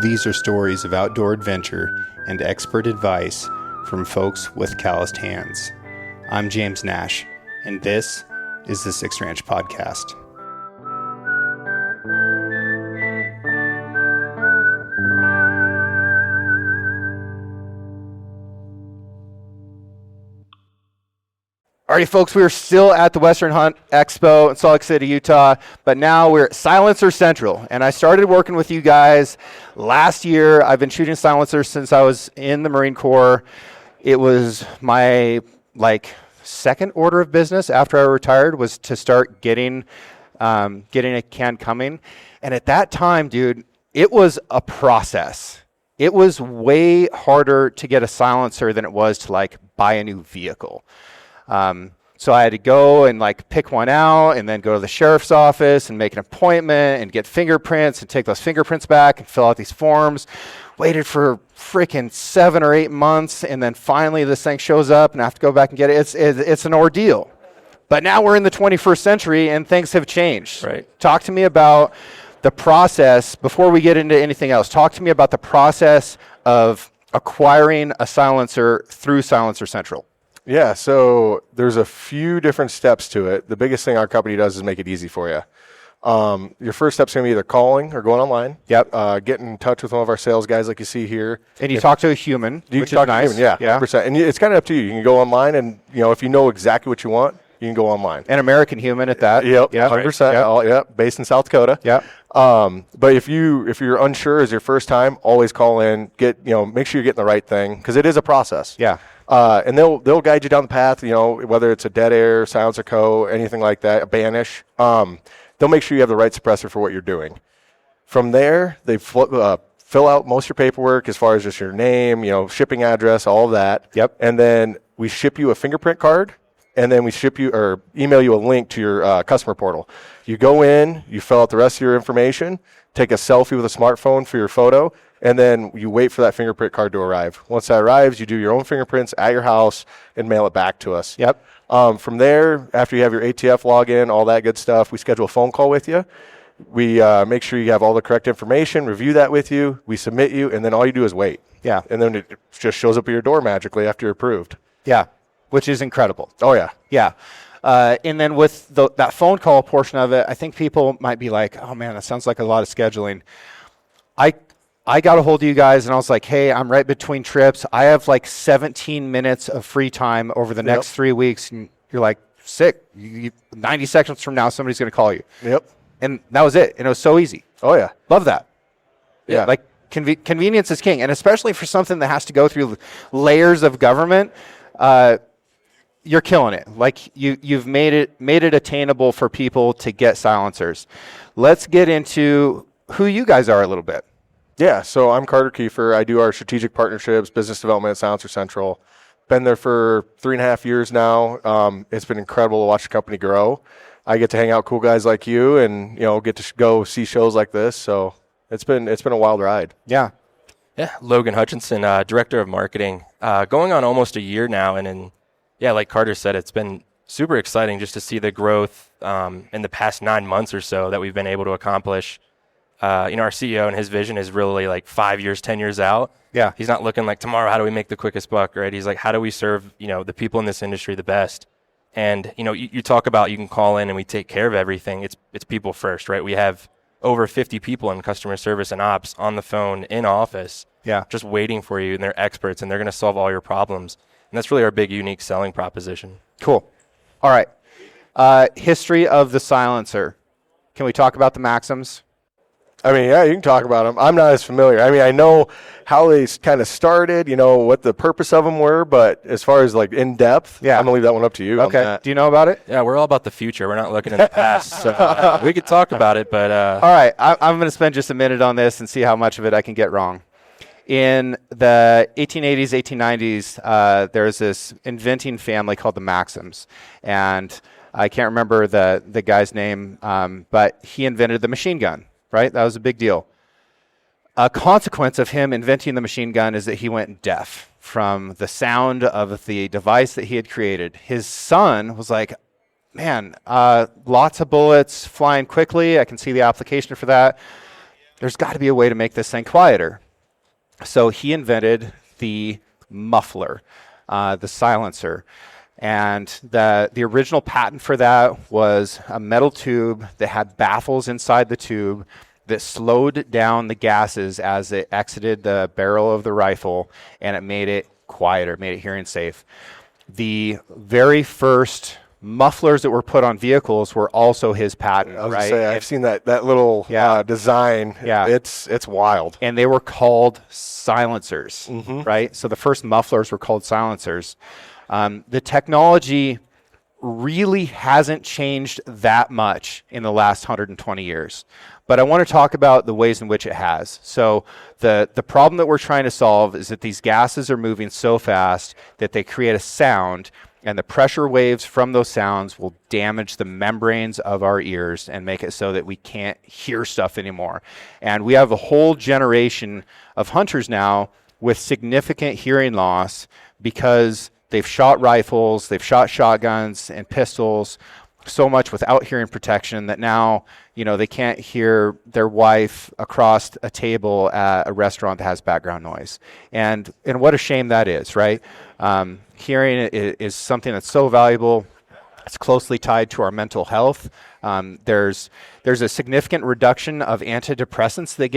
These are stories of outdoor adventure and expert advice from folks with calloused hands. I'm James Nash, and this is the Six Ranch Podcast. All right, folks, we are still at the Western Hunt Expo in Salt Lake City, Utah, but now we're at Silencer Central, and I started working with you guys last year. I've been shooting silencers since I was in the Marine Corps. It was my, second order of business after I retired was to start getting a can coming, and at that time, dude, it was a process. It was way harder to get a silencer than it was to, buy a new vehicle. So I had to go and pick one out and then go to the sheriff's office and make an appointment and get fingerprints and take those fingerprints back and fill out these forms. Waited for freaking 7 or 8 months, and then finally this thing shows up and I have to go back and get it. It's an ordeal. But now we're in the 21st century and things have changed. Right. Talk to me about the process before we get into anything else. Talk to me about the process of acquiring a silencer through Silencer Central. Yeah, so there's a few different steps to it. The biggest thing our company does is make it easy for you. Your first step's going to be either calling or going online. Yep. Get in touch with one of our sales guys like you see here. And you talk to a human, which is nice. Yeah, 100%. And it's kind of up to you. You can go online and, if you know exactly what you want, you can go online. An American human at that. Yep, 100%. Yep, based in South Dakota. Yep. But if you're unsure as your first time, always call in. Make sure you're getting the right thing because it is a process. Yeah. And they'll guide you down the path, whether it's a Dead Air, Silencer Co., anything like that, a Banish. They'll make sure you have the right suppressor for what you're doing. From there, they fill out most of your paperwork as far as just your name, shipping address, all of that. Yep. And then we ship you a fingerprint card, and then we ship you or email you a link to your customer portal. You go in, you fill out the rest of your information, take a selfie with a smartphone for your photo, and then you wait for that fingerprint card to arrive. Once that arrives, you do your own fingerprints at your house and mail it back to us. Yep. From there, after you have your ATF login, all that good stuff, we schedule a phone call with you. We make sure you have all the correct information, review that with you, we submit you, and then all you do is wait. Yeah. And then it just shows up at your door magically after you're approved. Yeah, which is incredible. Oh, yeah. Yeah. And then with that phone call portion of it, I think people might be like, oh, man, that sounds like a lot of scheduling. I got a hold of you guys, and I was like, hey, I'm right between trips. I have 17 minutes of free time over the next 3 weeks. And you're like, sick. 90 seconds from now, somebody's going to call you. Yep. And that was it. And it was so easy. Oh, yeah. Love that. Yeah. Convenience is king. And especially for something that has to go through layers of government, you're killing it. You've made it attainable for people to get silencers. Let's get into who you guys are a little bit. Yeah, so I'm Carter Kiefer. I do our strategic partnerships, business development at Silencer Central. Been there for 3.5 years now. It's been incredible to watch the company grow. I get to hang out with cool guys like you and, get to go see shows like this. So it's been a wild ride. Yeah. Yeah, Logan Hutchinson, Director of Marketing. Going on almost a year now. And like Carter said, it's been super exciting just to see the growth in the past 9 months or so that we've been able to accomplish. Our CEO and his vision is really 5 years, 10 years out. Yeah. He's not looking like tomorrow, how do we make the quickest buck, right? He's like, how do we serve, the people in this industry the best? And, you talk about you can call in and we take care of everything. It's people first, right? We have over 50 people in customer service and ops on the phone in office. Yeah. Just waiting for you, and they're experts, and they're going to solve all your problems. And that's really our big, unique selling proposition. Cool. All right. History of the silencer. Can we talk about the Maxims? I mean, yeah, you can talk about them. I'm not as familiar. I mean, I know how they kind of started, what the purpose of them were, but as far as in depth, I'm going to leave that one up to you. Okay. Do you know about it? Yeah, we're all about the future. We're not looking at the past. So we could talk about it, but... All right. I'm going to spend just a minute on this and see how much of it I can get wrong. In the 1880s, 1890s, there's this inventing family called the Maxims. And I can't remember the guy's name, but he invented the machine gun. Right? That was a big deal. A consequence of him inventing the machine gun is that he went deaf from the sound of the device that he had created. His son was like, man, lots of bullets flying quickly. I can see the application for that. there's got to be a way to make this thing quieter. So he invented the muffler, the silencer. And the original patent for that was a metal tube that had baffles inside the tube that slowed down the gases as it exited the barrel of the rifle, and it made it quieter, made it hearing safe. The very first mufflers that were put on vehicles were also his patent, I was right? gonna say, I've seen that little design. Yeah. It's wild. And they were called silencers, right? So the first mufflers were called silencers. The technology really hasn't changed that much in the last 120 years. But I want to talk about the ways in which it has. So the problem that we're trying to solve is that these gases are moving so fast that they create a sound, and the pressure waves from those sounds will damage the membranes of our ears and make it so that we can't hear stuff anymore. And we have a whole generation of hunters now with significant hearing loss because they've shot rifles, they've shot shotguns and pistols so much without hearing protection that now, they can't hear their wife across a table at a restaurant that has background noise. And what a shame that is, right? Hearing is something that's so valuable. It's closely tied to our mental health. There's a significant reduction of antidepressants that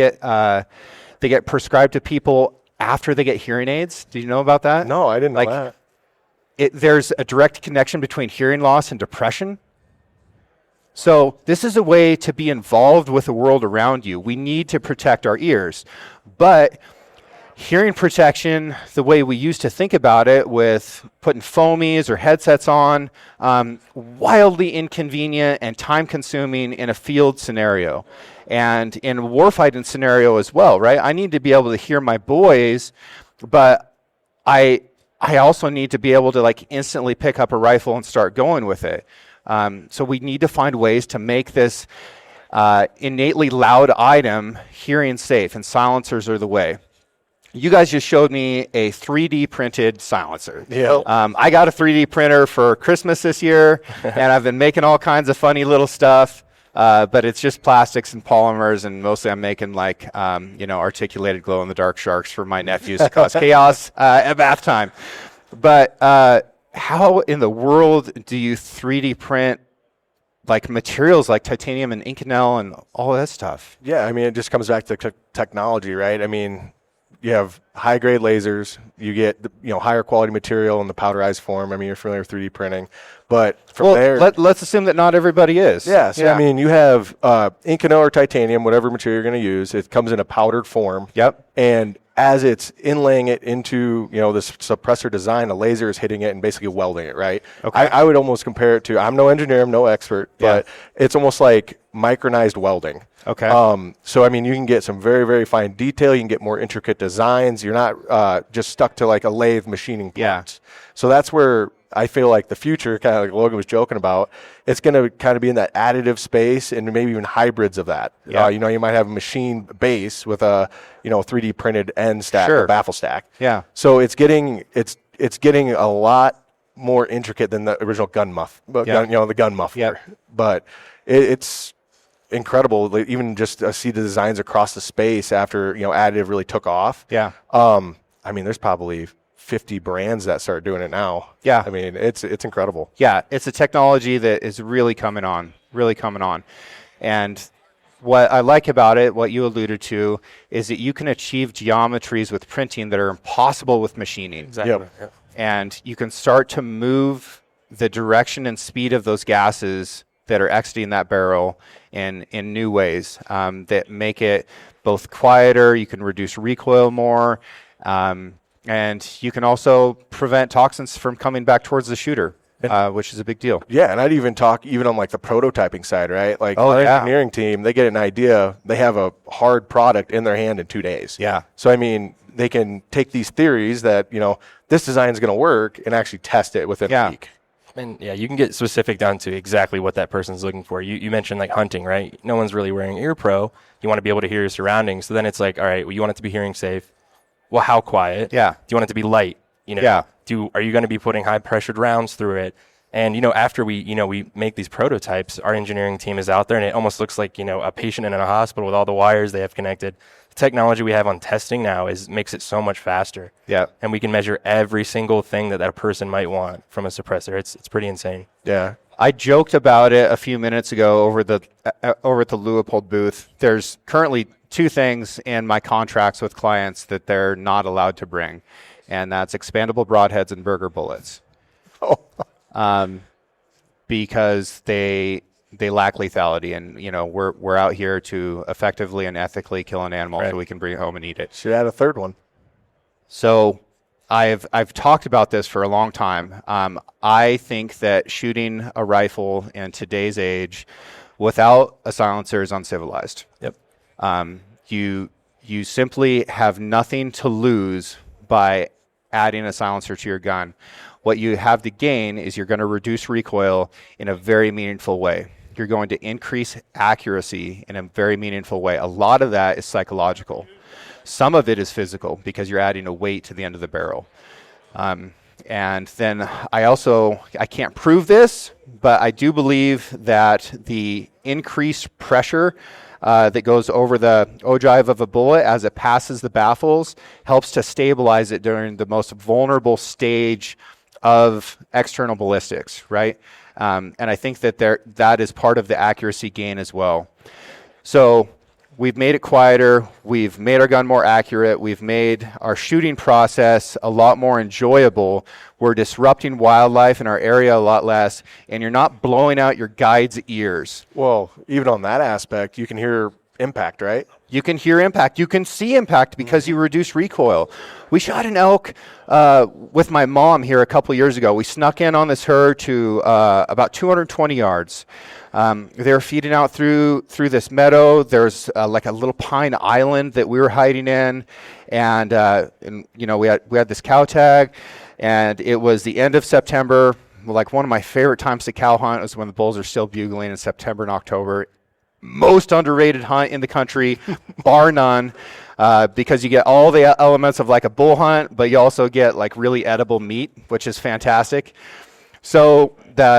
get prescribed to people after they get hearing aids. Did you know about that? No, I didn't know that. There's a direct connection between hearing loss and depression. So this is a way to be involved with the world around you. We need to protect our ears. But hearing protection, the way we used to think about it with putting foamies or headsets on, wildly inconvenient and time-consuming in a field scenario. And in a warfighting scenario as well, right? I need to be able to hear my boys, but I also need to be able to instantly pick up a rifle and start going with it. So we need to find ways to make this innately loud item hearing safe, and silencers are the way. You guys just showed me a 3D printed silencer. Yep. I got a 3D printer for Christmas this year, and I've been making all kinds of funny little stuff. But it's just plastics and polymers, and mostly I'm making articulated glow-in-the-dark sharks for my nephews to cause chaos at bath time. But how in the world do you 3D print materials like titanium and Inconel and all that stuff? Yeah, I mean, it just comes back to technology, right? I mean, you have high-grade lasers, you get higher quality material in the powderized form. I mean, you're familiar with 3D printing, but from there, let's assume that not everybody is. Yeah, so I mean, you have Inconel or titanium, whatever material you're going to use. It comes in a powdered form. Yep. And as it's inlaying it into this suppressor design, a laser is hitting it and basically welding it, right? Okay. I would almost compare it to, I'm no engineer, I'm no expert, but it's almost like micronized welding. Okay. So I mean, you can get some very, very fine detail. You can get more intricate designs. You're not just stuck to a lathe machining parts. Yeah. So that's where I feel like the future, kind of like Logan was joking about, it's going to kind of be in that additive space and maybe even hybrids of that. Yeah. You might have a machine base with a 3D printed end stack or baffle stack. Yeah. So it's getting a lot more intricate than the original gun muff. The gun muffler. Yeah. But it's incredible, even just to see the designs across the space after additive really took off. Yeah. I mean, there's probably 50 brands that start doing it now. Yeah. I mean, it's incredible. Yeah, it's a technology that is really coming on. And what I like about it, what you alluded to, is that you can achieve geometries with printing that are impossible with machining. Exactly. Yep. And you can start to move the direction and speed of those gases that are exiting that barrel in new ways that make it both quieter. You can reduce recoil more. And you can also prevent toxins from coming back towards the shooter, which is a big deal. Yeah, and I'd even talk on the prototyping side, right? Our engineering team, they get an idea, they have a hard product in their hand in 2 days. Yeah. So I mean, they can take these theories that this design is going to work and actually test it within a week. And you can get specific down to exactly what that person's looking for. You mentioned hunting, right? No one's really wearing ear pro. You want to be able to hear your surroundings. So then it's all right, well, you want it to be hearing safe. Well, how quiet? Yeah. Do you want it to be light? Yeah. Are you going to be putting high pressured rounds through it? And, after we make these prototypes, our engineering team is out there and it almost looks like, a patient in a hospital with all the wires they have connected. The technology we have on testing now makes it so much faster. Yeah. And we can measure every single thing that a person might want from a suppressor. It's pretty insane. Yeah. I joked about it a few minutes ago over at the Leupold booth. There's currently 2 things in my contracts with clients that they're not allowed to bring, and that's expandable broadheads and burger bullets. Because they lack lethality, and we're out here to effectively and ethically kill an animal so we can bring it home and eat it. Should add a third one. So I've talked about this for a long time. I think that shooting a rifle in today's age without a silencer is uncivilized. Yep. You simply have nothing to lose by adding a silencer to your gun. What you have to gain is you're going to reduce recoil in a very meaningful way. You're going to increase accuracy in a very meaningful way. A lot of that is psychological. Some of it is physical because you're adding a weight to the end of the barrel. And then I can't prove this, but I do believe that the increased pressure that goes over the ogive of a bullet as it passes the baffles helps to stabilize it during the most vulnerable stage of external ballistics, right? And I think that is part of the accuracy gain as well. So we've made it quieter. We've made our gun more accurate. We've made our shooting process a lot more enjoyable. We're disrupting wildlife in our area a lot less, and you're not blowing out your guide's ears. Well, even on that aspect, you can hear impact, right? You can hear impact. You can see impact because you reduce recoil. We shot an elk with my mom here a couple years ago. We snuck in on this herd to about 220 yards. They were feeding out through this meadow. There's like a little pine island that we were hiding in, and we had this cow tag, and it was the end of September. Like one of my favorite times to cow hunt is when the bulls are still bugling in September and October. Most underrated hunt in the country, bar none, because you get all the elements of like a bull hunt, but you also get like really edible meat, which is fantastic. So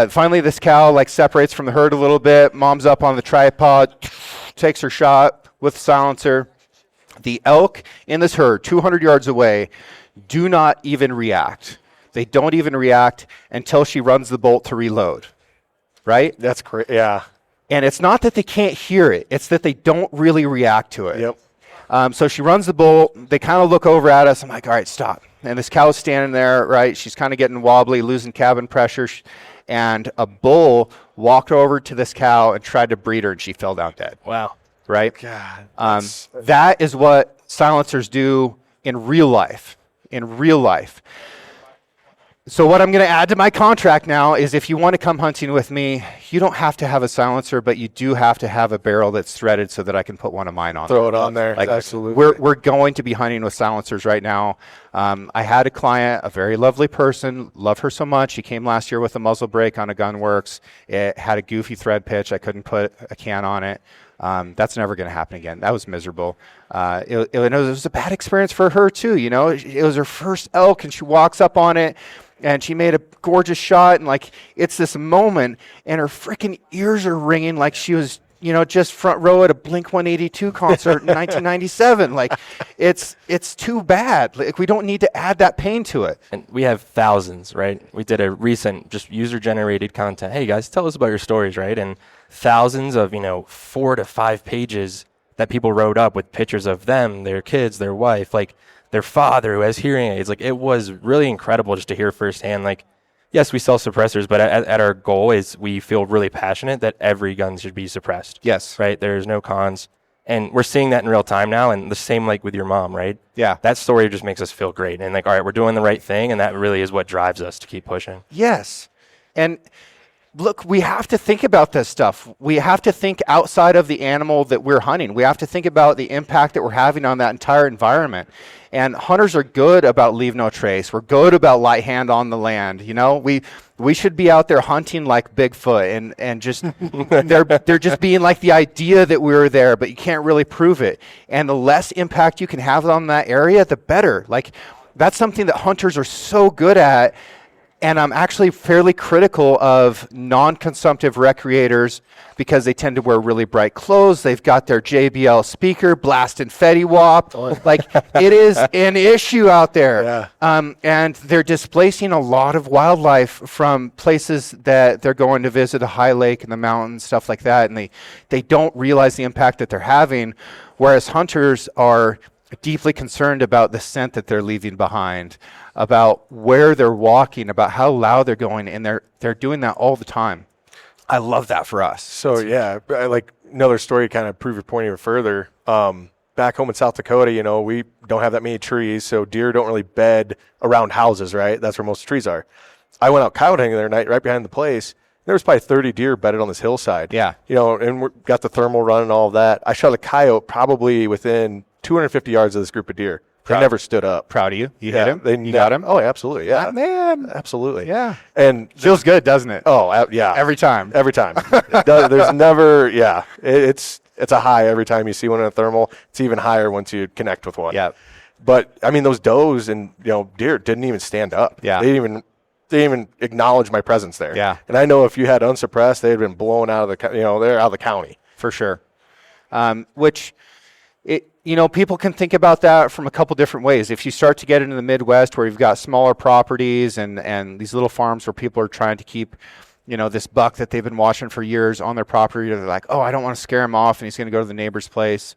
finally this cow like separates from the herd a little bit. Mom's up on the tripod, takes her shot with silencer. The elk in this herd, 200 yards away, do not even react. They don't even react until she runs the bolt to reload, right? That's great. Yeah. And it's not that they can't hear it. It's that they don't really react to it. Yep. So she runs the bolt. They kind of look over at us. I'm like, all right, stop. And this cow's standing there, right? She's kind of getting wobbly, losing cabin pressure. And a bull walked over to this cow and tried to breed her, and she fell down dead. Wow. Right? God. That is what silencers do in real life. In real life. So what I'm going to add to my contract now is if you want to come hunting with me, you don't have to have a silencer, but you do have to have a barrel that's threaded so that I can put one of mine on. Throw it on there. Like, absolutely. We're going to be hunting with silencers right now. I had a client, a very lovely person, love her so much. She came last year with a muzzle brake on a Gunworks. It had a goofy thread pitch. I couldn't put a can on it. That's never going to happen again. That was miserable. It was a bad experience for her too. It was her first elk, and she walks up on it. And she made a gorgeous shot, and like it's this moment, and her freaking ears are ringing like she was, just front row at a Blink-182 concert in 1997. Like, it's too bad. Like, we don't need to add that pain to it. And we have thousands, right? We did a recent just user-generated content. Hey guys, tell us about your stories, right? And thousands of 4 to 5 pages that people wrote up with pictures of them, their kids, their wife, like their father who has hearing aids. Like, it was really incredible just to hear firsthand. Like, yes, we sell suppressors, but at our goal is we feel really passionate that every gun should be suppressed. Yes. Right? There's no cons. And we're seeing that in real time now, and the same like with your mom, right? Yeah. That story just makes us feel great. And like, all right, we're doing the right thing, and that really is what drives us to keep pushing. Yes. And look, we have to think about this stuff. We have to think outside of the animal that we're hunting. We have to think about the impact that we're having on that entire environment. And hunters are good about leave no trace. We're good about light hand on the land. We should be out there hunting like Bigfoot and just they're just being like the idea that we were there, but you can't really prove it. And the less impact you can have on that area, the better. Like, that's something that hunters are so good at. And I'm actually fairly critical of non-consumptive recreators because they tend to wear really bright clothes. They've got their JBL speaker blasting Fetty Wap. Like, it is an issue out there. Yeah. And they're displacing a lot of wildlife from places that they're going to visit, a high lake in the mountains, stuff like that. And they don't realize the impact that they're having, whereas hunters are deeply concerned about the scent that they're leaving behind, about where they're walking, about how loud they're going, and they're doing that all the time. I love that for us. So yeah, like another story to kind of prove your point even further. Back home in South Dakota, you know, we don't have that many trees, so deer don't really bed around houses, right? That's where most trees are. I went out coyote hunting the other night right behind the place. There was probably 30 deer bedded on this hillside. Yeah. You know, and we got the thermal running and all of that. I shot a coyote probably within 250 yards of this group of deer. They never stood up. Proud of you. You hit him? You got him? Oh, absolutely. Yeah. Man. Absolutely. Yeah. And Feels good, doesn't it? oh, yeah. Every time. Every time. There's never, yeah. It's a high every time you see one in a thermal. It's even higher once you connect with one. Yeah. But I mean, those does and deer didn't even stand up. Yeah. They didn't even acknowledge my presence there. Yeah. And I know if you had unsuppressed, they'd been blown out of they're out of the county. For sure. People can think about that from a couple different ways. If you start to get into the Midwest where you've got smaller properties and these little farms where people are trying to keep, this buck that they've been watching for years on their property, they're like, oh, I don't want to scare him off and he's going to go to the neighbor's place.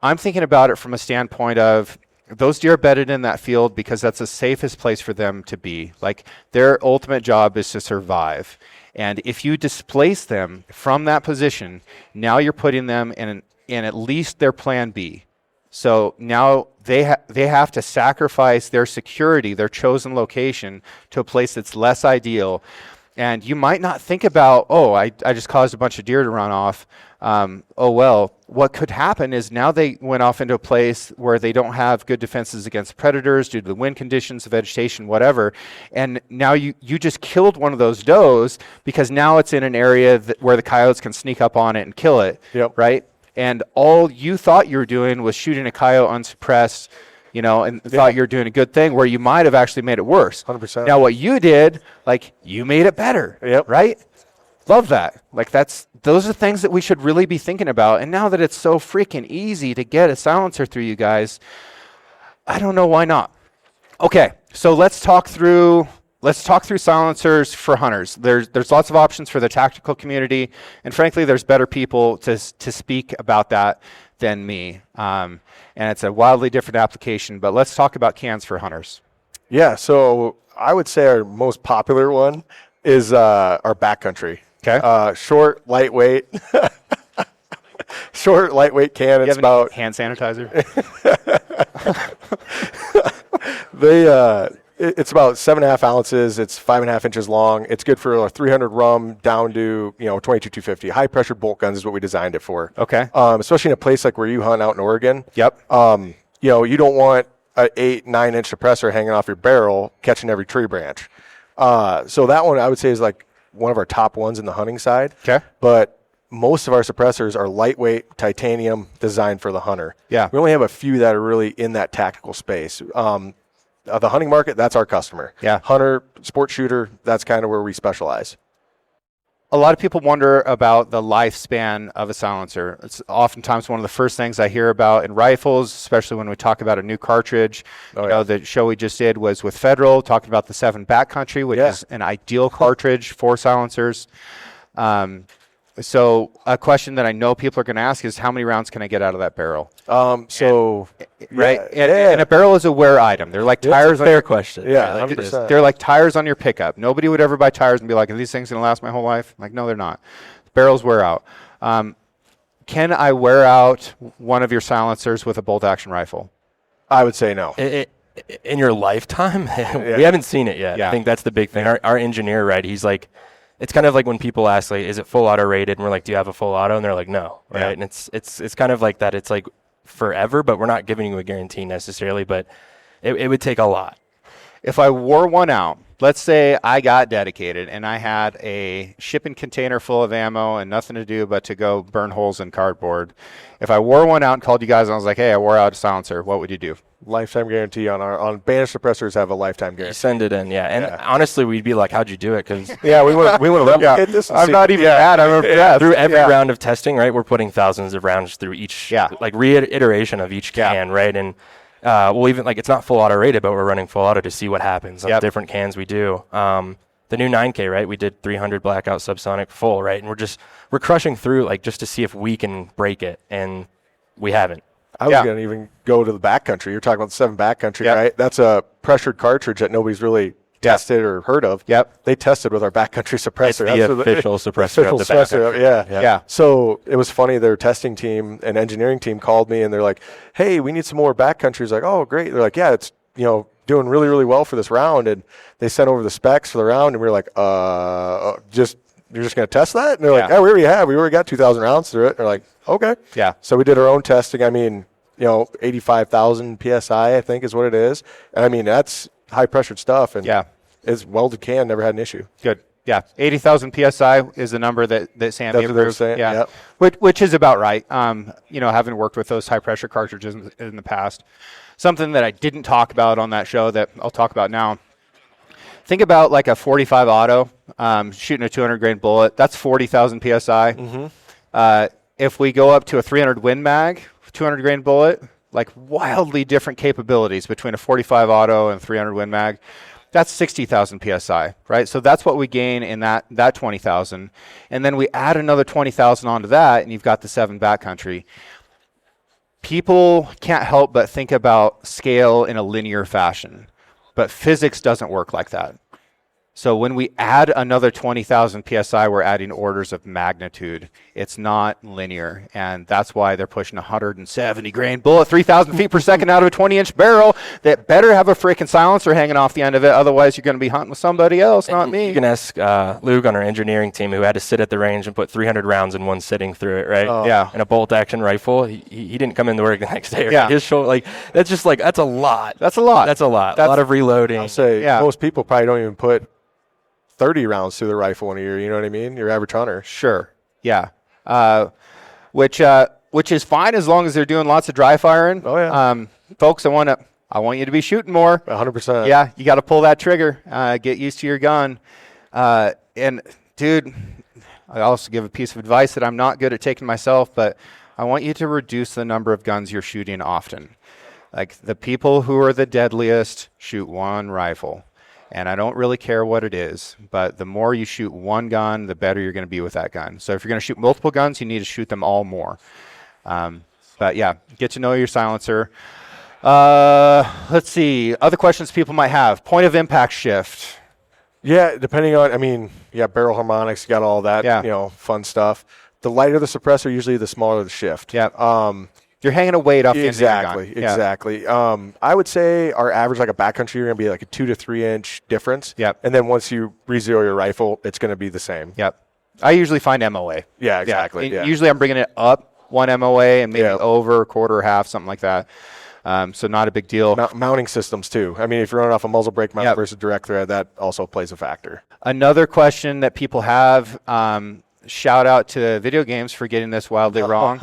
I'm thinking about it from a standpoint of those deer are bedded in that field because that's the safest place for them to be. Like, their ultimate job is to survive. And if you displace them from that position, now you're putting them in at least their plan B. So now they have to sacrifice their security, their chosen location, to a place that's less ideal. And you might not think about, I just caused a bunch of deer to run off. What could happen is now they went off into a place where they don't have good defenses against predators due to the wind conditions, the vegetation, whatever. And now you just killed one of those does because now it's in an area where the coyotes can sneak up on it and kill it. Yep. Right? And all you thought you were doing was shooting a coyote unsuppressed, and thought you were doing a good thing where you might have actually made it worse. 100%. Now what you did, you made it better. Yep. Right? Love that. Those are things that we should really be thinking about. And now that it's so freaking easy to get a silencer through you guys, I don't know why not. Okay, so let's talk through silencers for hunters. There's lots of options for the tactical community, and frankly, there's better people to speak about that than me. And it's a wildly different application, but let's talk about cans for hunters. Yeah, so I would say our most popular one is our backcountry. Okay. Short, lightweight. Short, lightweight can. It's about hand sanitizer. It's about 7.5 ounces. It's 5.5 inches long. It's good for a 300 rum down to 22-250. High pressure bolt guns is what we designed it for. Okay. Especially in a place like where you hunt out in Oregon. Yep. You don't want an 8-9 inch suppressor hanging off your barrel catching every tree branch. So that one I would say is like one of our top ones in the hunting side. Okay. But most of our suppressors are lightweight titanium designed for the hunter. Yeah. We only have a few that are really in that tactical space. The hunting market, that's our customer. Yeah. Hunter, sport shooter, that's kind of where we specialize. A lot of people wonder about the lifespan of a silencer. It's oftentimes one of the first things I hear about in rifles, especially when we talk about a new cartridge. The show we just did was with Federal, talking about the 7 Backcountry, which is an ideal cartridge for silencers. So a question that I know people are going to ask is, how many rounds can I get out of that barrel? Right? And a barrel is a wear item. They're like tires. That's a fair question. Yeah, 100%. They're like tires on your pickup. Nobody would ever buy tires and be like, are these things going to last my whole life? Like, no, they're not. Barrels wear out. Can I wear out one of your silencers with a bolt-action rifle? I would say no. In your lifetime? We haven't seen it yet. Yeah. I think that's the big thing. Our engineer, right, he's like, it's kind of like when people ask, like, is it full auto rated? And we're like, do you have a full auto? And they're like, no, right? Yeah. And it's kind of like that. It's like forever, but we're not giving you a guarantee necessarily, but it would take a lot. If I wore one out let's say I got dedicated and I had a shipping container full of ammo and nothing to do but to go burn holes in cardboard. If I wore one out and called you guys and I was like, hey, I wore out a silencer, what would you do? Lifetime guarantee on Banish suppressors have a lifetime You guarantee. send it in, yeah. And honestly, we'd be like, how'd you do it? Because Yeah, we want to replicate this. And I'm see- not even mad. I'm impressed. through every round of testing, right, we're putting thousands of rounds through each, like reiteration of each can, right? And we'll even, like, it's not full auto rated, but we're running full auto to see what happens on different cans we do. The new 9K, right, we did 300 blackout subsonic full, right? And we're crushing through, like, just to see if we can break it, and we haven't. I was going to even go to the backcountry. You're talking about the 7 backcountry, right? That's a pressured cartridge that nobody's really tested or heard of. Yep. They tested with our backcountry suppressor. It's the That's what official suppressor official of the suppressor. backcountry. Yeah. So it was funny. Their testing team and engineering team called me and they're like, "Hey, we need some more backcountry." I was like, "Oh, great." They're like, "Yeah, it's doing really, really well for this round." And they sent over the specs for the round, and we were like, you're just going to test that?" And they're like, "Oh, we already got 2,000 rounds through it." They're like, "Okay." Yeah. So we did our own testing. I mean, 85,000 PSI, I think is what it is. And I mean, that's high pressured stuff. And it's welded can, never had an issue. Good. Yeah. 80,000 PSI is the number that Sammy That's what they're approved. saying. Yeah. Yep. Which is about right. Having worked with those high pressure cartridges in the past. Something that I didn't talk about on that show that I'll talk about now. Think about like a 45 auto shooting a 200 grain bullet. That's 40,000 PSI. Mm-hmm. If we go up to a 300 Win Mag, 200 grain bullet, like wildly different capabilities between a 45 auto and 300 Win Mag. That's 60,000 PSI, right? So that's what we gain in that 20,000. And then we add another 20,000 onto that, and you've got the 7 backcountry. People can't help but think about scale in a linear fashion, but physics doesn't work like that. So when we add another 20,000 PSI, we're adding orders of magnitude. It's not linear, and that's why they're pushing a 170 grain bullet, 3,000 feet per second out of a 20-inch barrel that better have a freaking silencer hanging off the end of it. Otherwise, you're going to be hunting with somebody else, not me. You can ask Luke on our engineering team, who had to sit at the range and put 300 rounds in one sitting through it, right? Yeah. And a bolt-action rifle. He didn't come into work the next day. Right? Yeah. His shoulder, that's just like, that's a lot. That's a lot. That's a lot. A lot of reloading. I'll say most people probably don't even put 30 rounds through the rifle in a year. You know what I mean? Your average hunter. Sure. Yeah. Which is fine as long as they're doing lots of dry firing. Oh, yeah. Folks, I want you to be shooting more. 100%. Yeah, you got to pull that trigger. Get used to your gun. And dude, I also give a piece of advice that I'm not good at taking myself, but I want you to reduce the number of guns you're shooting often. Like the people who are the deadliest shoot one rifle. And I don't really care what it is, but the more you shoot one gun, the better you're going to be with that gun. So if you're going to shoot multiple guns, you need to shoot them all more. But yeah, get to know your silencer. Let's see. Other questions people might have. Point of impact shift. Yeah, depending on, you got barrel harmonics, you got all that, fun stuff. The lighter the suppressor, usually the smaller the shift. Yeah. You're hanging a weight off the end of your gun. Exactly. I would say our average, like a backcountry, you're going to be like a 2 to 3 inch difference. Yep. And then once you re-zero your rifle, it's going to be the same. Yep. I usually find MOA. Yeah, exactly. Yeah. Usually I'm bringing it up 1 MOA and maybe over a quarter or half, something like that. So not a big deal. Mounting systems too. If you're running off a muzzle brake mount versus direct thread, that also plays a factor. Another question that people have, shout out to video games for getting this wildly wrong.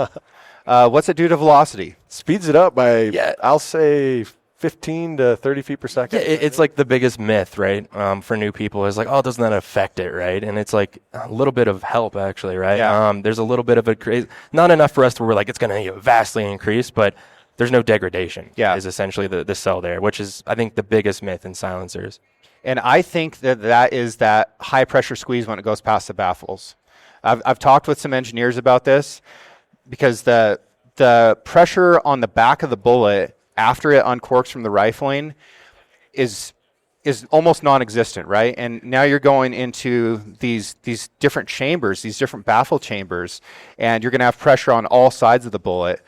What's it do to velocity? Speeds it up by, I'll say, 15 to 30 feet per second. Yeah, it's like the biggest myth, right? For new people is like, doesn't that affect it, right? And it's like a little bit of help, actually, right? Yeah. There's a little bit of not enough for us to where we're like, it's going to vastly increase, but there's no degradation. Yeah. Is essentially the cell there, which is, I think, the biggest myth in silencers. And I think that is that high pressure squeeze when it goes past the baffles. I've talked with some engineers about this because the pressure on the back of the bullet after it uncorks from the rifling is almost non-existent, right? And now you're going into these different chambers, these different baffle chambers, and you're going to have pressure on all sides of the bullet.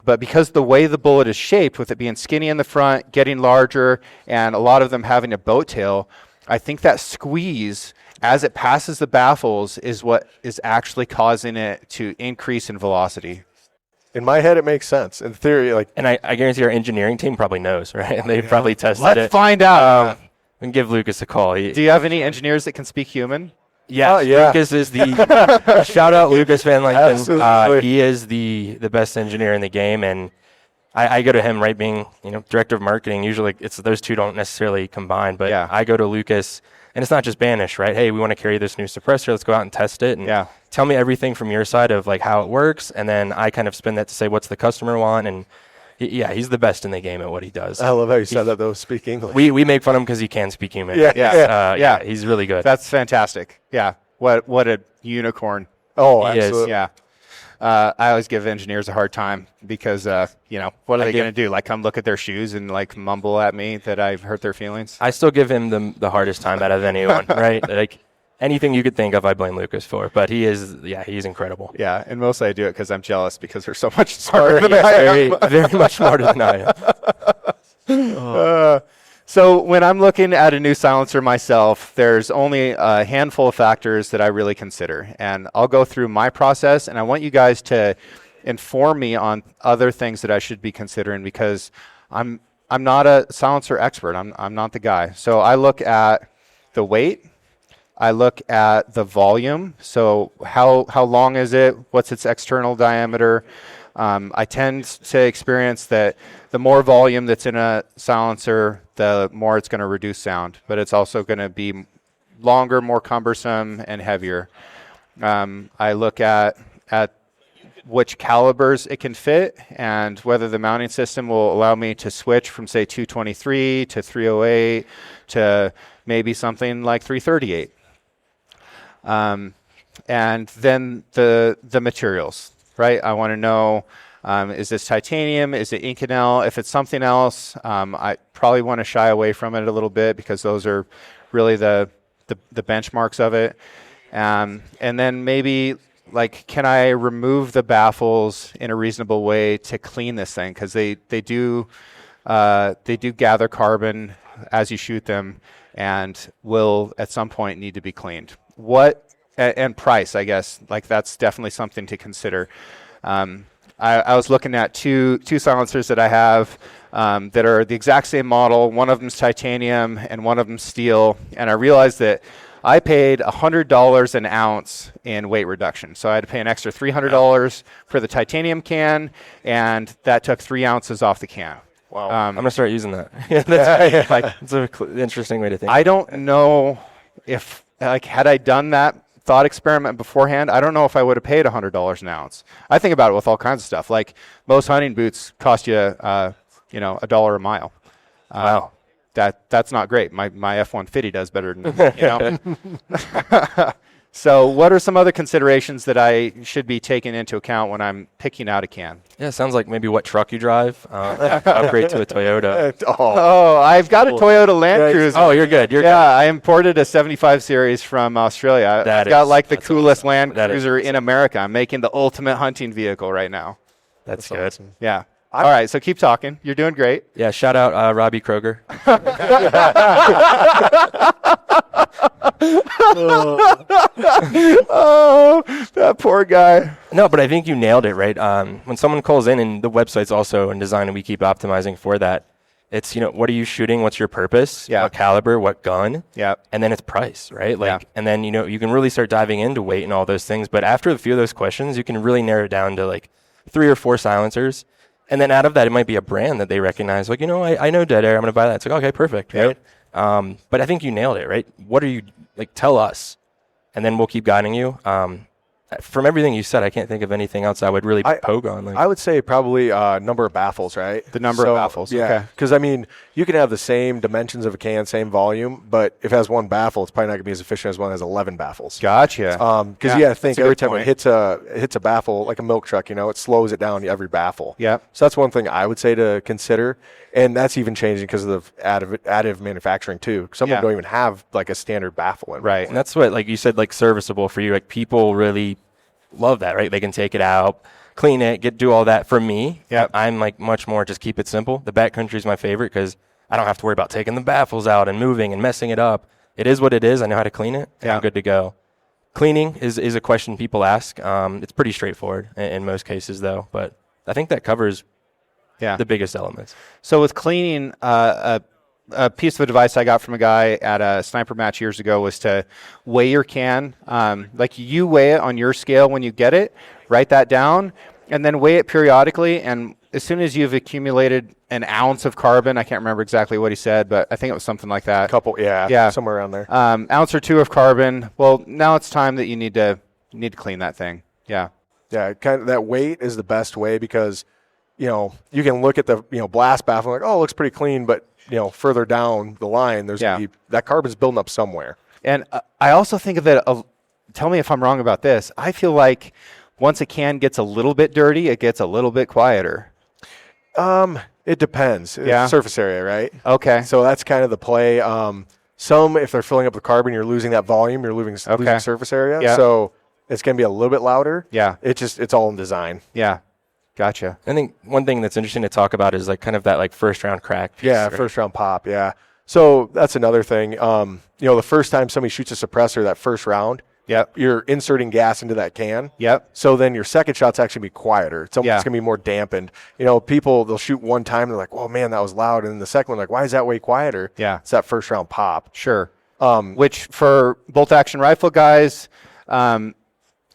But because the way the bullet is shaped, with it being skinny in the front, getting larger, and a lot of them having a boat tail, I think that squeeze as it passes the baffles is what is actually causing it to increase in velocity. In my head, it makes sense. In theory, and I guarantee our engineering team probably knows, right? They probably tested it. Let's find out. We can give Lucas a call. Do you have any engineers that can speak human? Yes, Oh, yeah. Lucas is the shout out Lucas Van Langton. Absolutely. He is the best engineer in the game, and I go to him, right? Being director of marketing, usually it's those two don't necessarily combine, but Yeah. I go to Lucas, and it's not just Banish, right? Hey, we want to carry this new suppressor. Let's go out and test it, and Yeah. tell me everything from your side of like how it works, and then I kind of spin that to say what's the customer want, and he's the best in the game at what he does. I love how you said that, though, speak English. We make fun of him because he can speak human. Yeah. Yeah. He's really good. That's fantastic. Yeah. What a unicorn. Oh, He is. absolutely. Yeah. I always give engineers a hard time because, what are they going to do? Like, come look at their shoes and, like, mumble at me that I've hurt their feelings? I still give him the hardest time out of anyone, right? Like anything you could think of, I blame Lucas for. But he's incredible. Yeah, and mostly I do it because I'm jealous because they're so much smarter than He's I am. very much smarter than I am. So when I'm looking at a new silencer myself, there's only a handful of factors that I really consider. And I'll go through my process, and I want you guys to inform me on other things that I should be considering because I'm not a silencer expert. I'm not the guy. So I look at the weight. I look at the volume. So how long is it? What's its external diameter? I tend to experience that the more volume that's in a silencer, the more it's going to reduce sound, but it's also going to be longer, more cumbersome, and heavier. I look at which calibers it can fit and whether the mounting system will allow me to switch from, say, 223 to 308 to maybe something like 338. And then the materials. Right, I want to know, is this titanium? Is it Inconel? If it's something else, I probably want to shy away from it a little bit because those are really the benchmarks of it. And then maybe, like, can I remove the baffles in a reasonable way to clean this thing? Because they do gather carbon as you shoot them and will at some point need to be cleaned. And price, I guess, like that's definitely something to consider. I was looking at two silencers that I have that are the exact same model. One of them's titanium and one of them's steel. And I realized that I paid $100 an ounce in weight reduction. So I had to pay an extra $300 for the titanium can, and that took 3 ounces off the can. Wow. I'm gonna start using that. That's an interesting way to think. I don't know if, like, had I done that thought experiment beforehand, I don't know if I would have paid $100 an ounce. I think about it with all kinds of stuff. Like most hunting boots cost you, $1 a mile. Wow. That's not great. My F-150 does better than, So what are some other considerations that I should be taking into account when I'm picking out a can? Yeah, it sounds like maybe what truck you drive. Upgrade to a Toyota. Oh, I've got a Toyota Land Cruiser. Oh, you're good. You're Yeah, I imported a 75 series from Australia. I've got like the coolest Land Cruiser in America. I'm making the ultimate hunting vehicle right now. That's good. Awesome. Yeah. All right, so keep talking. You're doing great. Yeah, shout out Robbie Kroger. Oh, that poor guy. No, but I think you nailed it, right? When someone calls in, and the website's also in design, and we keep optimizing for that, it's, what are you shooting? What's your purpose? Yeah. What caliber? What gun? Yeah. And then it's price, right? Yeah. And then, you can really start diving into weight and all those things. But after a few of those questions, you can really narrow it down to like 3 or 4 silencers. And then out of that, it might be a brand that they recognize. Like, I know Dead Air. I'm going to buy that. It's like, okay, perfect, right? But I think you nailed it, right? What are you, like, tell us, and then we'll keep guiding you. From everything you said, I can't think of anything else I would really poke on. Like, I would say probably number of baffles, right? The number of baffles, Yeah, okay. because, you can have the same dimensions of a can, same volume, but if it has 1 baffle, it's probably not going to be as efficient as one that has 11 baffles. Gotcha. Because, Yeah, think that's a every good time point. it hits a baffle, like a milk truck, it slows it down every baffle. Yep. So that's one thing I would say to consider. And that's even changing because of the additive manufacturing, too. Some of them don't even have, like, a standard baffle in. Right. and that's what, like you said, like serviceable for you. Like people really love that, right? They can take it out, clean it, do all that. For me, Yep. I'm like much more just keep it simple. The backcountry is my favorite because I don't have to worry about taking the baffles out and moving and messing it up. It is what it is. I know how to clean it. And Yeah. I'm good to go. Cleaning is a question people ask. It's pretty straightforward in most cases, though. But I think that covers Yeah. the biggest elements. So with cleaning, a piece of advice I got from a guy at a sniper match years ago was to weigh your can. Like you weigh it on your scale when you get it, write that down, and then weigh it periodically. And as soon as you've accumulated an ounce of carbon, I can't remember exactly what he said, but I think it was something like that. Yeah, somewhere around there. Ounce or two of carbon. Well, now it's time that you need to clean that thing. Yeah. Yeah, kind of that weight is the best way because, you can look at the, blast baffle like, oh, it looks pretty clean, but, further down the line, there's that carbon's building up somewhere. And I also think of it, tell me if I'm wrong about this, I feel like once a can gets a little bit dirty, it gets a little bit quieter. It depends. Yeah. It's surface area, right? Okay. So that's kind of the play. Some, if they're filling up with carbon, you're losing that volume, you're losing surface area. Yeah. So it's going to be a little bit louder. Yeah. It's all in design. Yeah. Gotcha. I think one thing that's interesting to talk about is like kind of that like first round crack piece, Yeah, right? first round pop. Yeah. So that's another thing. The first time somebody shoots a suppressor, that first round, Yep. you're inserting gas into that can. Yep. So then your second shot's actually be quieter. It's Yeah. going to be more dampened. People, they'll shoot one time, they're like, "Whoa, man, that was loud." And then the second one, like, "Why is that way quieter?" Yeah. It's that first round pop. Sure. Which for bolt action rifle guys,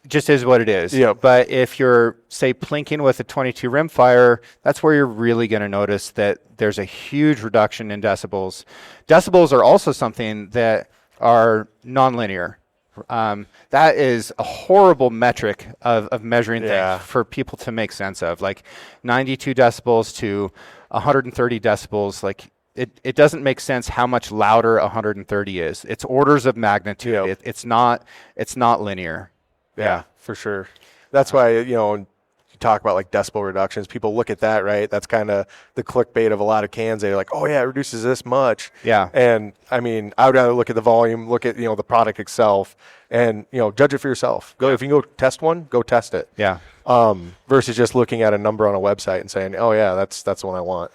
just is what it is. Yep. But if you're, say, plinking with a 22 rimfire, that's where you're really going to notice that there's a huge reduction in decibels. Decibels are also something that are nonlinear. That is a horrible metric of measuring Yeah. things for people to make sense of. Like 92 decibels to 130 decibels, like it doesn't make sense how much louder 130 is. It's orders of magnitude. Yep. It's not linear. Yeah, for sure. That's why, when you talk about like decibel reductions, people look at that, right? That's kind of the clickbait of a lot of cans. They're like, "Oh yeah, it reduces this much." Yeah. And I mean, I would rather look at the volume, look at, the product itself and, judge it for yourself. If you can go test one, go test it. Yeah. Versus just looking at a number on a website and saying, "Oh yeah, that's the one I want."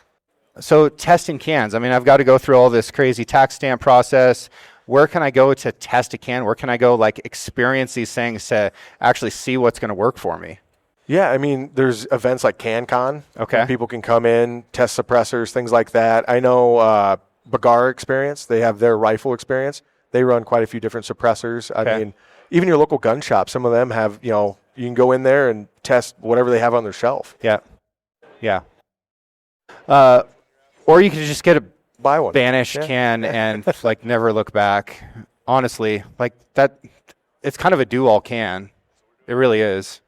So testing cans. I mean, I've got to go through all this crazy tax stamp process. Where can I go to test a can? Where can I go experience these things to actually see what's going to work for me? Yeah, I mean, there's events like CanCon. Okay. People can come in, test suppressors, things like that. I know Bagar Experience, they have their rifle experience. They run quite a few different suppressors. I mean, even your local gun shop, some of them have, you can go in there and test whatever they have on their shelf. Yeah. Yeah. Or you could just get a Buy one. Banish can and never look back. Honestly, that, it's kind of a do-all can. It really is.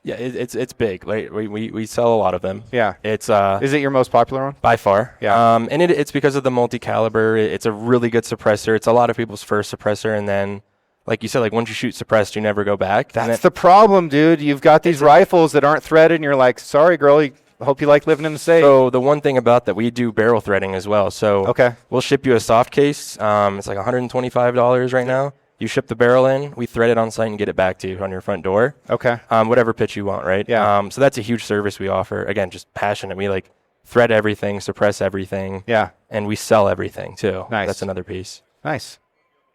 Yeah, it's big. Like we sell a lot of them. Yeah. It's Is it your most popular one? by far. Yeah. And it's because of the multi-caliber. It's a really good suppressor. It's a lot of people's first suppressor, and then, like you said, once you shoot suppressed, you never go back. That's the problem, dude. You've got these rifles that aren't threaded, and you're like, sorry, girl, I hope you like living in the safe. So the one thing about that, we do barrel threading as well. So Okay. we'll ship you a soft case. It's like $125 right now. You ship the barrel in, we thread it on site and get it back to you on your front door. Okay. Whatever pitch you want, right? Yeah. So that's a huge service we offer. Again, just passionate. We thread everything, suppress everything. Yeah. And we sell everything too. Nice. That's another piece. Nice.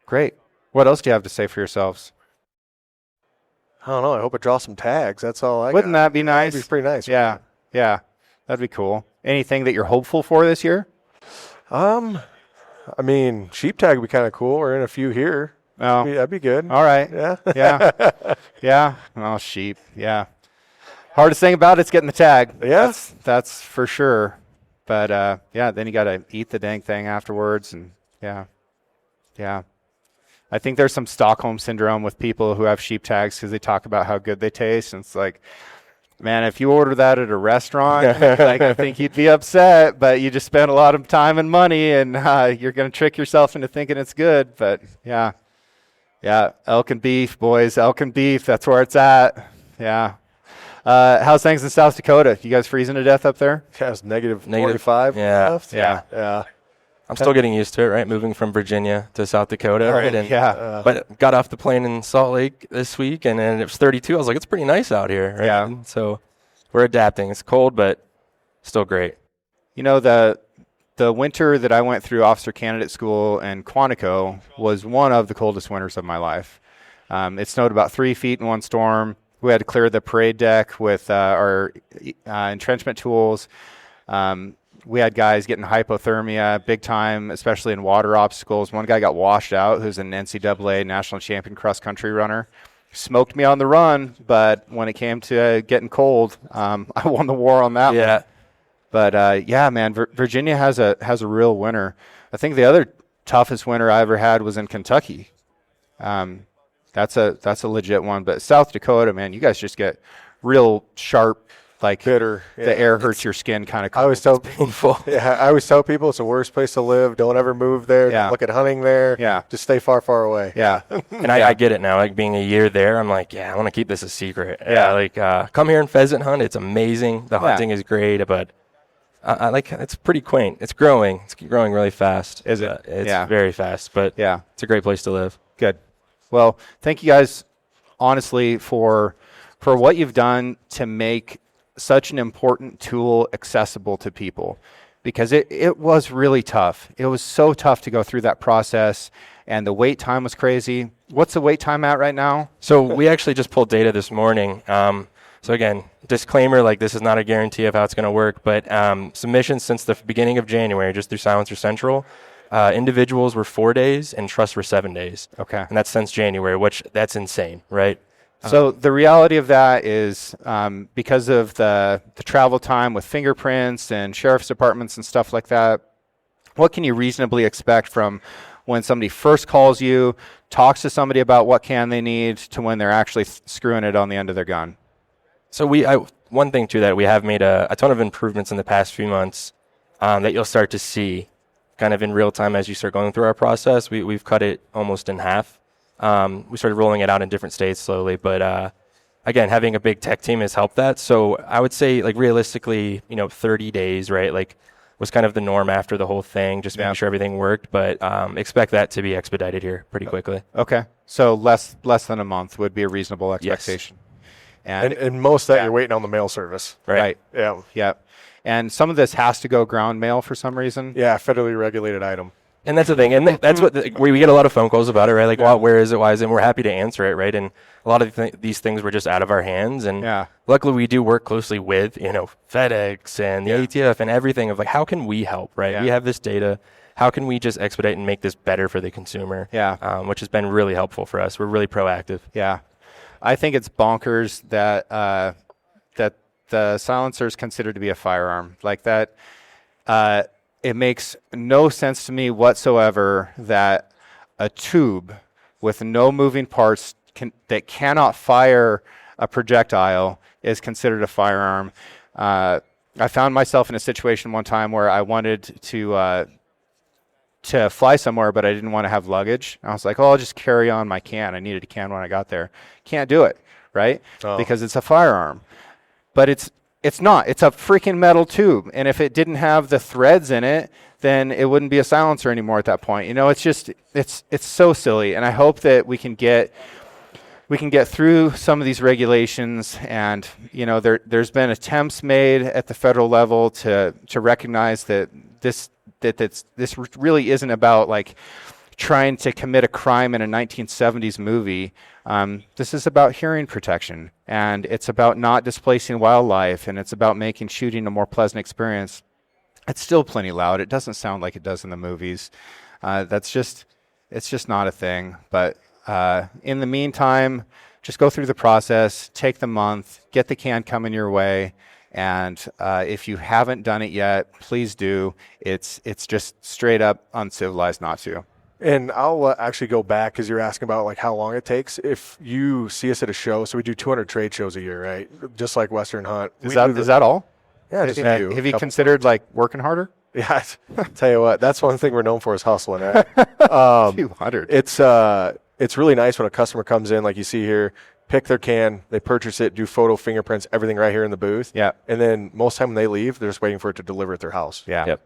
Great. What else do you have to say for yourselves? I don't know. I hope it draws some tags. That's all I Wouldn't that be nice? That'd be pretty nice. Yeah. Yeah. That'd be cool. Anything that you're hopeful for this year? I mean, sheep tag would be kind of cool. We're in a few here. Oh. That'd be good. All right. Yeah. Yeah. Yeah. Oh, sheep. Yeah. Hardest thing about it's getting the tag. Yeah. That's for sure. But yeah, then you got to eat the dang thing afterwards, and yeah. I think there's some Stockholm syndrome with people who have sheep tags because they talk about how good they taste, and it's like, man, if you order that at a restaurant, I think you'd be upset, but you just spent a lot of time and money, and you're going to trick yourself into thinking it's good. But yeah, elk and beef, boys, elk and beef, that's where it's at. Yeah. How's things in South Dakota? You guys freezing to death up there? Yeah, it's negative Negative. 45. Yeah. left. Yeah. Yeah. I'm still getting used to it, right? Moving from Virginia to South Dakota, right? And Yeah. but got off the plane in Salt Lake this week, and then it was 32. I was like, it's pretty nice out here, right? Yeah. And so we're adapting. It's cold, but still great. You know, the winter that I went through officer candidate school in Quantico was one of the coldest winters of my life. It snowed about 3 feet in one storm. We had to clear the parade deck with our entrenchment tools. We had guys getting hypothermia big time, especially in water obstacles. One guy got washed out, who's an NCAA national champion cross country runner. Smoked me on the run, but when it came to getting cold, I won the war on that one. Yeah. But yeah, man, Virginia has a real winter. I think the other toughest winter I ever had was in Kentucky. That's a legit one. But South Dakota, man, you guys just get real sharp, like Bitter. the Yeah. air hurts your skin kind of. I always tell Painful. Yeah, I always tell people it's the worst place to live. Don't ever move there. Yeah. Don't look at hunting there. Yeah. Just stay far, far away. Yeah, And I get it now. Like being a year there, I'm like, yeah, I want to keep this a secret. Yeah. Like come here and pheasant hunt. It's amazing. The hunting is great, but I like it's pretty quaint. It's growing. It's growing really fast. Is it? It's Yeah. very fast, but yeah. it's a great place to live. Good. Well, thank you guys, honestly, for what you've done to make such an important tool accessible to people, because it was really tough. It was so tough to go through that process, and the wait time was crazy. What's the wait time at right now? So we actually just pulled data this morning. So again, disclaimer, like this is not a guarantee of how it's going to work, but submissions since the beginning of January, just through Silencer Central, individuals were 4 days and trusts were 7 days. Okay. And that's since January, which that's insane, right? So the reality of that is because of the travel time with fingerprints and sheriff's departments and stuff like that, what can you reasonably expect from when somebody first calls you, talks to somebody about what can they need, to when they're actually screwing it on the end of their gun? So one thing too that we have made a ton of improvements in the past few months that you'll start to see kind of in real time as you start going through our process. We've cut it almost in half. We started rolling it out in different states slowly, but again, having a big tech team has helped that. So I would say, like realistically, 30 days, right? Like was kind of the norm after the whole thing, just making sure everything worked. But expect that to be expedited here pretty quickly. Okay, so less than a month would be a reasonable expectation. And most of that you're waiting on the mail service. Right. Yeah. Yeah. And some of this has to go ground mail for some reason. Yeah, federally regulated item. And that's the thing, and that's what we get a lot of phone calls about it, right? Like, well, where is it? Why is it? And we're happy to answer it, right? And a lot of these things were just out of our hands, and luckily we do work closely with FedEx and the ATF and everything of like, how can we help, right? Yeah. We have this data. How can we just expedite and make this better for the consumer? Yeah. Which has been really helpful for us. We're really proactive. Yeah. I think it's bonkers that that the silencer is considered to be a firearm. Like that. It makes no sense to me whatsoever that a tube with no moving parts that cannot fire a projectile is considered a firearm. I found myself in a situation one time where I wanted to fly somewhere, but I didn't want to have luggage. I was like, oh, I'll just carry on my can. I needed a can when I got there. Can't do it, right? Oh. Because it's a firearm. But it's not. It's a freaking metal tube. And if it didn't have the threads in it, then it wouldn't be a silencer anymore at that point. It's just, it's so silly. And I hope that we can get through some of these regulations. And, there's been attempts made at the federal level to recognize that this really isn't about like trying to commit a crime in a 1970s movie. This is about hearing protection, and it's about not displacing wildlife, and it's about making shooting a more pleasant experience. It's still plenty loud. It doesn't sound like it does in the movies. It's just not a thing. But in the meantime, just go through the process, take the month, get the can coming your way. And if you haven't done it yet, please do. It's just straight up uncivilized not to. And I'll actually go back because you're asking about like how long it takes. If you see us at a show, so we do 200 trade shows a year, right? Just like Western Hunt. Is that all? Yeah, just a few. Have you considered like working harder? Yeah, tell you what, that's one thing we're known for is hustling, right? 200. It's really nice when a customer comes in, like you see here, pick their can, they purchase it, do photo, fingerprints, everything right here in the booth. Yeah. And then most time when they leave, they're just waiting for it to deliver at their house. Yeah. Yep.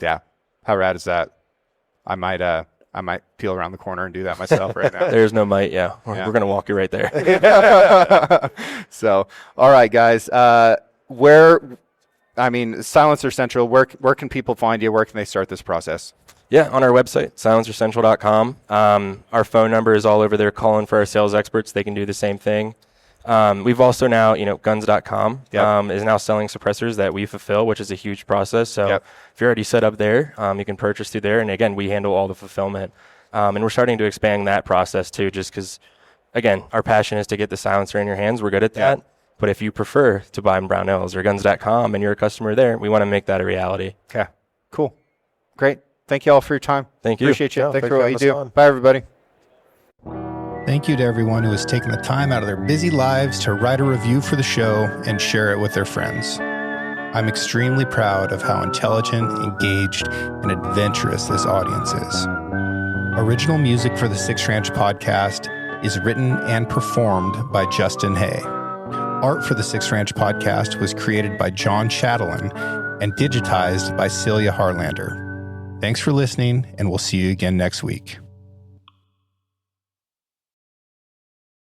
Yeah. How rad is that? I might peel around the corner and do that myself right now. There's no might. Yeah. We're going to walk you right there. So, all right, guys. Silencer Central, where can people find you? Where can they start this process? Yeah, on our website, silencercentral.com. Our phone number is all over there calling for our sales experts. They can do the same thing. We've also now, guns.com Yep. is now selling suppressors that we fulfill, which is a huge process. So Yep. if you're already set up there, you can purchase through there. And again, we handle all the fulfillment. And we're starting to expand that process too, just because, again, our passion is to get the silencer in your hands. We're good at that. Yep. But if you prefer to buy in Brownells or guns.com and you're a customer there, we want to make that a reality. Okay, cool. Great. Thank you all for your time. Thank you. Appreciate you. Yeah, Thanks thanks for for what you having us do. on. Bye, everybody. Thank you to everyone who has taken the time out of their busy lives to write a review for the show and share it with their friends. I'm extremely proud of how intelligent, engaged, and adventurous this audience is. Original music for the Six Ranch podcast is written and performed by Justin Hay. Art for the Six Ranch podcast was created by John Chatelain and digitized by Celia Harlander. Thanks for listening, and we'll see you again next week.